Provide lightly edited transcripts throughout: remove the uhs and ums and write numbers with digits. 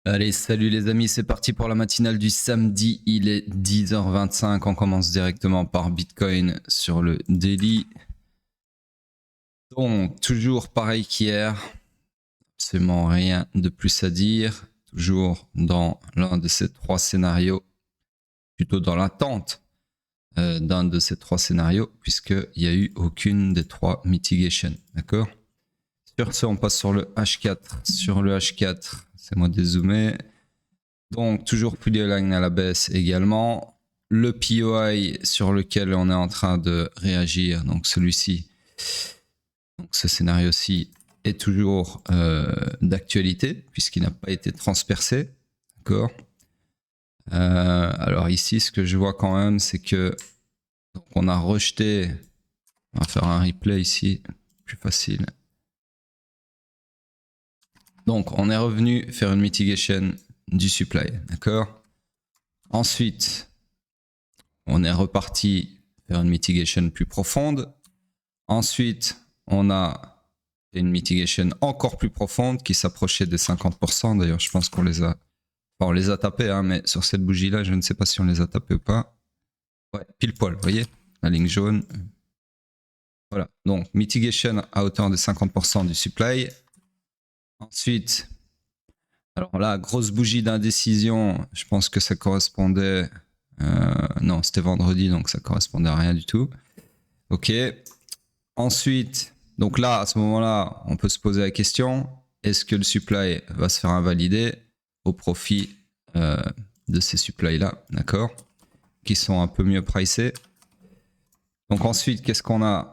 Allez, salut les amis, c'est parti pour la matinale du samedi. Il est 10h25. On commence directement par Bitcoin sur le daily. Donc, toujours pareil qu'hier. Absolument rien de plus à dire. Toujours dans l'un de ces trois scénarios. Plutôt dans l'attente d'un de ces trois scénarios, puisqu'il n'y a eu aucune des trois mitigations. D'accord? Sur ce, on passe sur le H4. Sur le H4, c'est moi dézoomer. Donc, toujours fully line à la baisse également. Le POI sur lequel on est en train de réagir, donc celui-ci, donc ce scénario-ci est toujours d'actualité puisqu'il n'a pas été transpercé. D'accord. Alors ici, ce que je vois quand même, c'est que donc on a rejeté. On va faire un replay ici, plus facile. Donc, on est revenu faire une mitigation du supply, d'accord. Ensuite, on est reparti faire une mitigation plus profonde. Ensuite, on a fait une mitigation encore plus profonde qui s'approchait des 50%. D'ailleurs, je pense qu'on les a... Enfin, on les a tapés, hein, mais sur cette bougie-là, je ne sais pas si on les a tapés ou pas. Ouais, pile poil, vous voyez, la ligne jaune. Voilà, donc mitigation à hauteur de 50% du supply. Ensuite, alors là, grosse bougie d'indécision, je pense que ça correspondait... non, c'était vendredi, donc ça correspondait à rien du tout. Ok. Ensuite, donc là, à ce moment-là, on peut se poser la question, est-ce que le supply va se faire invalider au profit de ces supplies-là, d'accord, qui sont un peu mieux pricés. Donc ensuite, qu'est-ce qu'on a?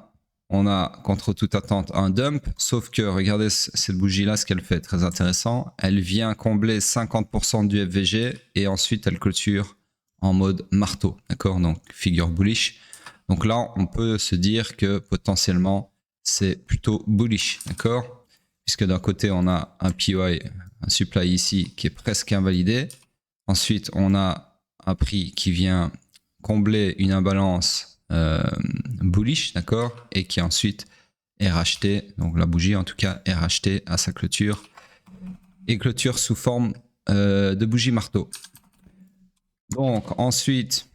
On a, contre toute attente, un dump, sauf que, regardez cette bougie-là, ce qu'elle fait, très intéressant. Elle vient combler 50% du FVG et ensuite elle clôture en mode marteau, d'accord, donc figure bullish. Donc là, on peut se dire que potentiellement, c'est plutôt bullish, d'accord, puisque d'un côté, on a un POI, un supply ici qui est presque invalidé. Ensuite, on a un prix qui vient combler une imbalance bullish, d'accord, et qui ensuite est racheté, donc la bougie en tout cas est rachetée à sa clôture et clôture sous forme de bougie marteau. Donc ensuite,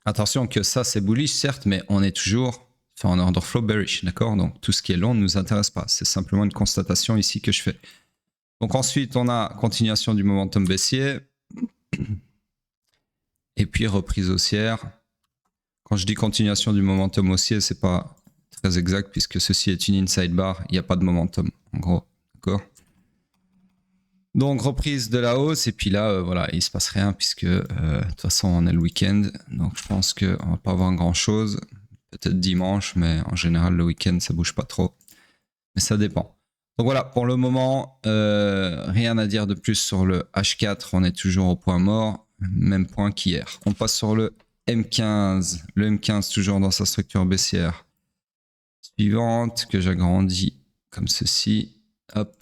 attention que ça c'est bullish certes, mais on est toujours en order flow bearish, d'accord, donc tout ce qui est long ne nous intéresse pas, c'est simplement une constatation ici que je fais. Donc ensuite on a continuation du momentum baissier et puis reprise haussière. Quand je dis continuation du momentum haussier, c'est pas très exact puisque ceci est une inside bar, il n'y a pas de momentum en gros, d'accord. Donc reprise de la hausse et puis là voilà, il se passe rien puisque de toute façon on est le week-end, donc je pense qu'on va pas avoir grand chose, peut-être dimanche, mais en général le week-end ça bouge pas trop, mais ça dépend. Donc voilà, pour le moment rien à dire de plus sur le H4, on est toujours au point mort, même point qu'hier. On passe sur le M15, le M15 toujours dans sa structure baissière suivante que j'agrandis comme ceci, hop.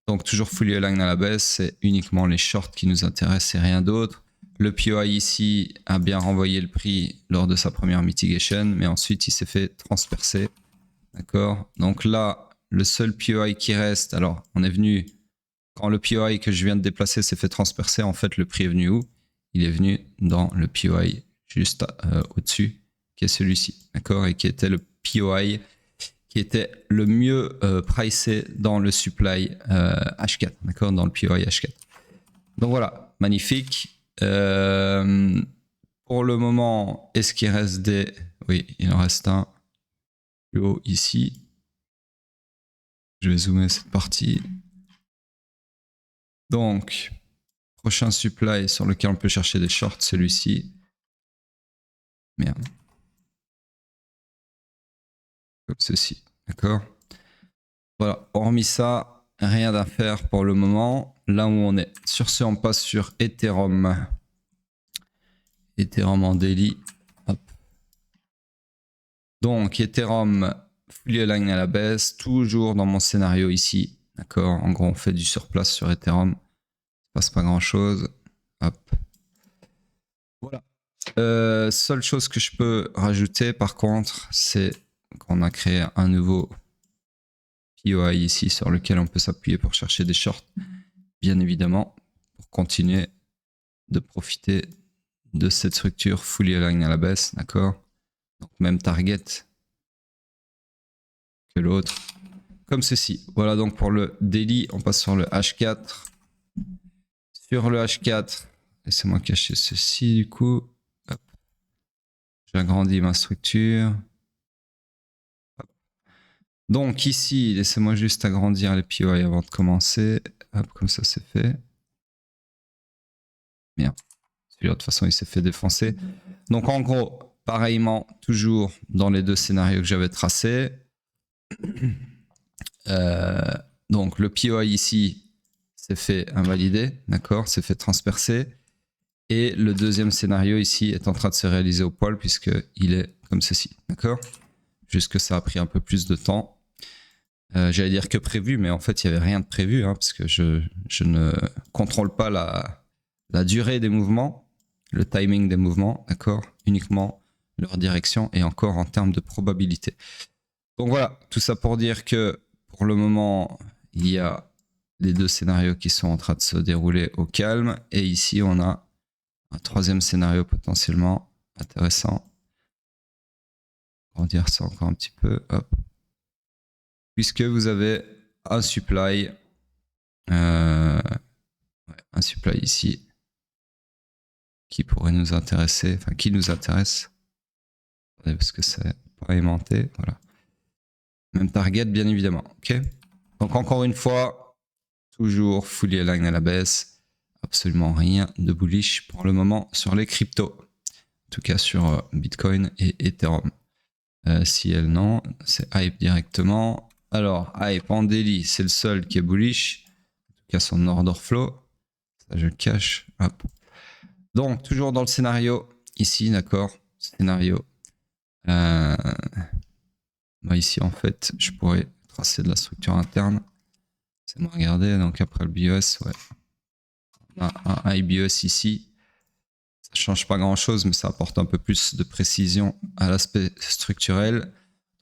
Donc toujours fully aligned à la baisse, c'est uniquement les shorts qui nous intéressent et rien d'autre. Le POI ici a bien renvoyé le prix lors de sa première mitigation, mais ensuite il s'est fait transpercer, d'accord. Donc là, le seul POI qui reste, alors on est venu, quand le POI que je viens de déplacer s'est fait transpercer, en fait le prix est venu où? Il est venu dans le POI juste au-dessus, qui est celui-ci, d'accord, et qui était le POI qui était le mieux pricé dans le supply H4, d'accord, dans le POI H4. Donc voilà, magnifique. Pour le moment, est-ce qu'il reste des... Oui, il en reste un plus haut ici. Je vais zoomer cette partie. Donc, prochain supply sur lequel on peut chercher des shorts, celui-ci. Merde. Comme ceci, d'accord. Voilà, hormis ça, rien à faire pour le moment. Là où on est. Sur ce, on passe sur Ethereum. Ethereum en daily. Hop. Donc, Ethereum fully aligned à la baisse, toujours dans mon scénario ici. D'accord. En gros, on fait du surplace sur Ethereum. Il ne passe pas grand chose. Hop. Voilà. Seule chose que je peux rajouter, par contre, c'est qu'on a créé un nouveau POI ici sur lequel on peut s'appuyer pour chercher des shorts, bien évidemment. continuer de profiter de cette structure fully aligned à la baisse, d'accord? Donc même target que l'autre, comme ceci. Voilà donc pour le daily, on passe sur le H4. Sur le H4, laissez-moi cacher ceci du coup. J'agrandis ma structure. Hop. Donc ici, laissez-moi juste agrandir les POI avant de commencer. Hop, comme ça c'est fait. Bien. Celui-là de toute façon il s'est fait défoncer. Donc en gros, pareillement, toujours dans les deux scénarios que j'avais tracés. Donc le POI ici s'est fait invalider, d'accord, s'est fait transpercer. Et le deuxième scénario ici est en train de se réaliser au poil puisqu'il est comme ceci, d'accord. Juste que ça a pris un peu plus de temps. J'allais dire que prévu, mais en fait il n'y avait rien de prévu hein, parce que je ne contrôle pas la durée des mouvements, le timing des mouvements, d'accord, uniquement leur direction et encore en termes de probabilité. Donc voilà, tout ça pour dire que pour le moment, il y a les deux scénarios qui sont en train de se dérouler au calme. Et ici, on a un troisième scénario potentiellement intéressant. On va dire ça encore un petit peu. Hop. Puisque vous avez un supply ici qui pourrait nous intéresser, enfin qui nous intéresse. Parce que c'est pas aimanté, voilà. Même target, bien évidemment. Ok. Donc encore une fois, toujours fully aligned à la baisse. Absolument rien de bullish pour le moment sur les cryptos. En tout cas sur Bitcoin et Ethereum. CL non, c'est hype directement. Alors hype en daily, c'est le seul qui est bullish. En tout cas son order flow. Ça je le cache. Hop. Donc toujours dans le scénario ici, d'accord. Scénario. Bah ici en fait je pourrais tracer de la structure interne. C'est moi regarder, donc après le BIOS, ouais. On a un IBIOS ici. Ça change pas grand chose, mais ça apporte un peu plus de précision à l'aspect structurel.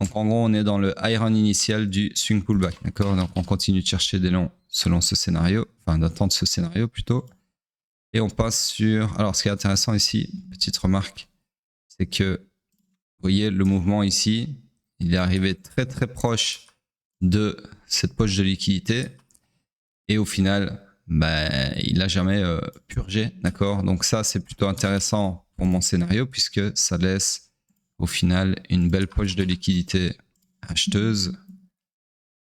Donc en gros, on est dans le high run initial du swing pullback, d'accord? Donc on continue de chercher des longs selon ce scénario, enfin d'attendre ce scénario plutôt. Et on passe sur. Alors ce qui est intéressant ici, petite remarque, c'est que vous voyez le mouvement ici, il est arrivé très très proche de cette poche de liquidité et au final bah, il n'a jamais purgé, d'accord. Donc ça c'est plutôt intéressant pour mon scénario puisque ça laisse au final une belle poche de liquidité acheteuse.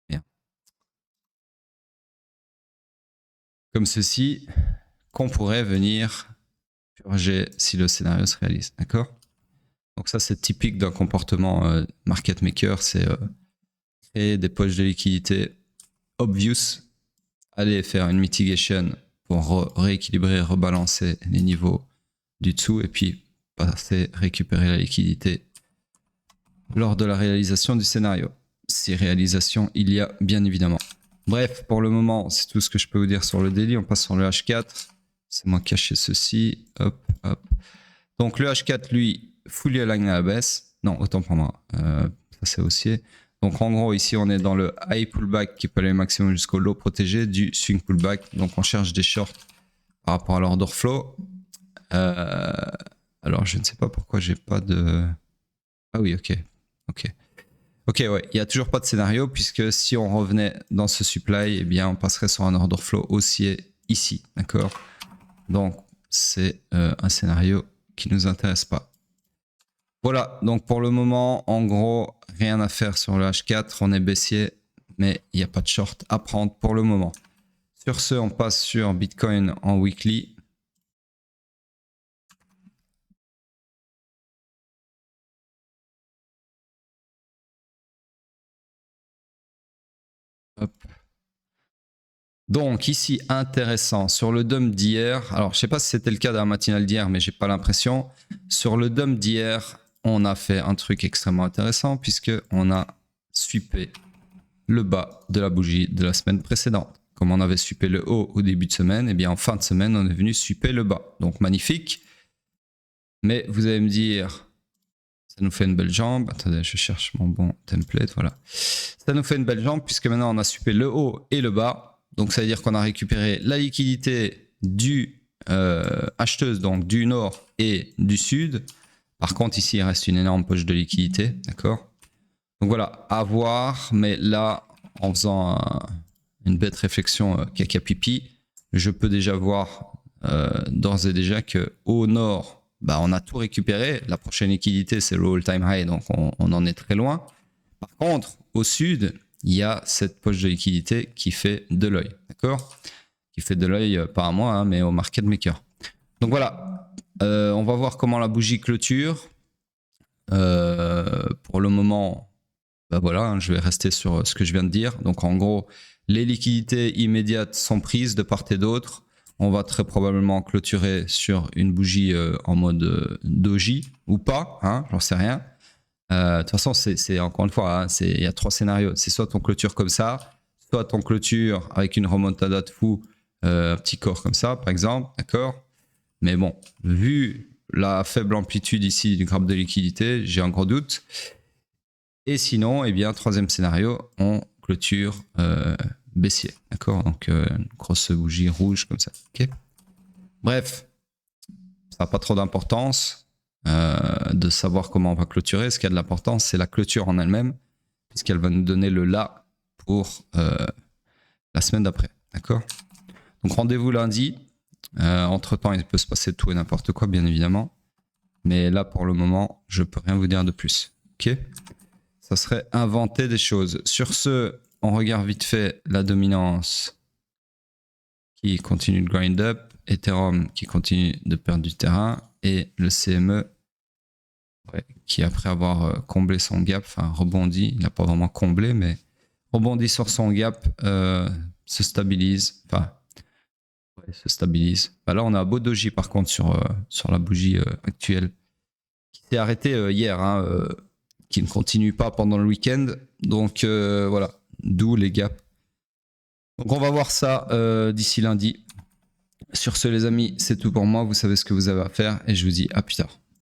Bien. Comme ceci, qu'on pourrait venir purger si le scénario se réalise, d'accord. Donc ça c'est typique d'un comportement market maker, c'est créer des poches de liquidité obvious, aller faire une mitigation pour rééquilibrer, rebalancer les niveaux du dessous et puis passer récupérer la liquidité lors de la réalisation du scénario. Si réalisation il y a bien évidemment. Bref, pour le moment, c'est tout ce que je peux vous dire sur le daily. On passe sur le H4. C'est moi cacher ceci. Hop, hop. Donc le H4, lui, fully aligned à la baisse. Non, autant pour moi. Ça c'est haussier. Donc en gros, ici, on est dans le high pullback qui peut aller au maximum jusqu'au low protégé du swing pullback. Donc on cherche des shorts par rapport à l'order flow. Alors je ne sais pas pourquoi j'ai pas de... Ah oui, ok. Ok, ouais, il n'y a toujours pas de scénario puisque si on revenait dans ce supply, eh bien on passerait sur un order flow haussier ici, d'accord. Donc c'est un scénario qui nous intéresse pas. Voilà, donc pour le moment, en gros, rien à faire sur le H4, on est baissier, mais il n'y a pas de short à prendre pour le moment. Sur ce, on passe sur Bitcoin en weekly. Hop. Donc ici, intéressant, sur le dump d'hier, alors je ne sais pas si c'était le cas dans la matinale d'hier, mais j'ai pas l'impression. Sur le dump d'hier, on a fait un truc extrêmement intéressant puisqu'on a sweepé le bas de la bougie de la semaine précédente. Comme on avait sweepé le haut au début de semaine, et bien en fin de semaine, on est venu sweeper le bas. Donc magnifique. Mais vous allez me dire, ça nous fait une belle jambe. Attendez, je cherche mon bon template, voilà. Ça nous fait une belle jambe puisque maintenant on a sweepé le haut et le bas. Donc ça veut dire qu'on a récupéré la liquidité acheteuse, donc du nord et du sud. Par contre, ici, il reste une énorme poche de liquidité, d'accord? Donc voilà, à voir, mais là, en faisant une bête réflexion caca pipi, je peux déjà voir d'ores et déjà qu'au nord, bah, on a tout récupéré. La prochaine liquidité, c'est le all-time high, donc on en est très loin. Par contre, au sud, il y a cette poche de liquidité qui fait de l'œil, d'accord? Qui fait de l'œil, pas à moi, hein, mais au market maker. Donc voilà, on va voir comment la bougie clôture. Pour le moment, bah voilà, hein, je vais rester sur ce que je viens de dire. Donc en gros, les liquidités immédiates sont prises de part et d'autre. On va très probablement clôturer sur une bougie en mode doji ou pas, hein, j'en sais rien. De toute façon, c'est encore une fois, hein, il y a 3 scénarios. C'est soit ton clôture comme ça, soit ton clôture avec une remontada de fou, un petit corps comme ça, par exemple, d'accord? Mais bon, vu la faible amplitude ici du graphe de liquidité, j'ai un gros doute. Et sinon, eh bien, troisième scénario, on clôture baissier, d'accord? Donc, une grosse bougie rouge comme ça, ok? Bref, ça n'a pas trop d'importance de savoir comment on va clôturer. Ce qui a de l'importance, c'est la clôture en elle-même, puisqu'elle va nous donner le là pour la semaine d'après, d'accord? Donc, rendez-vous lundi. Entre-temps, il peut se passer tout et n'importe quoi, bien évidemment. Mais là, pour le moment, je peux rien vous dire de plus, ok? Ça serait inventer des choses. Sur ce, on regarde vite fait la dominance qui continue de grind up, Ethereum qui continue de perdre du terrain et le CME qui, après avoir comblé son gap, enfin rebondi, il n'a pas vraiment comblé, mais rebondit sur son gap, se stabilise. Enfin, se stabilise. Bah là, on a un beau doji par contre sur la bougie actuelle qui s'est arrêté hier, hein, qui ne continue pas pendant le week-end. Donc voilà, d'où les gaps. Donc on va voir ça d'ici lundi. Sur ce les amis, c'est tout pour moi. Vous savez ce que vous avez à faire et je vous dis à plus tard.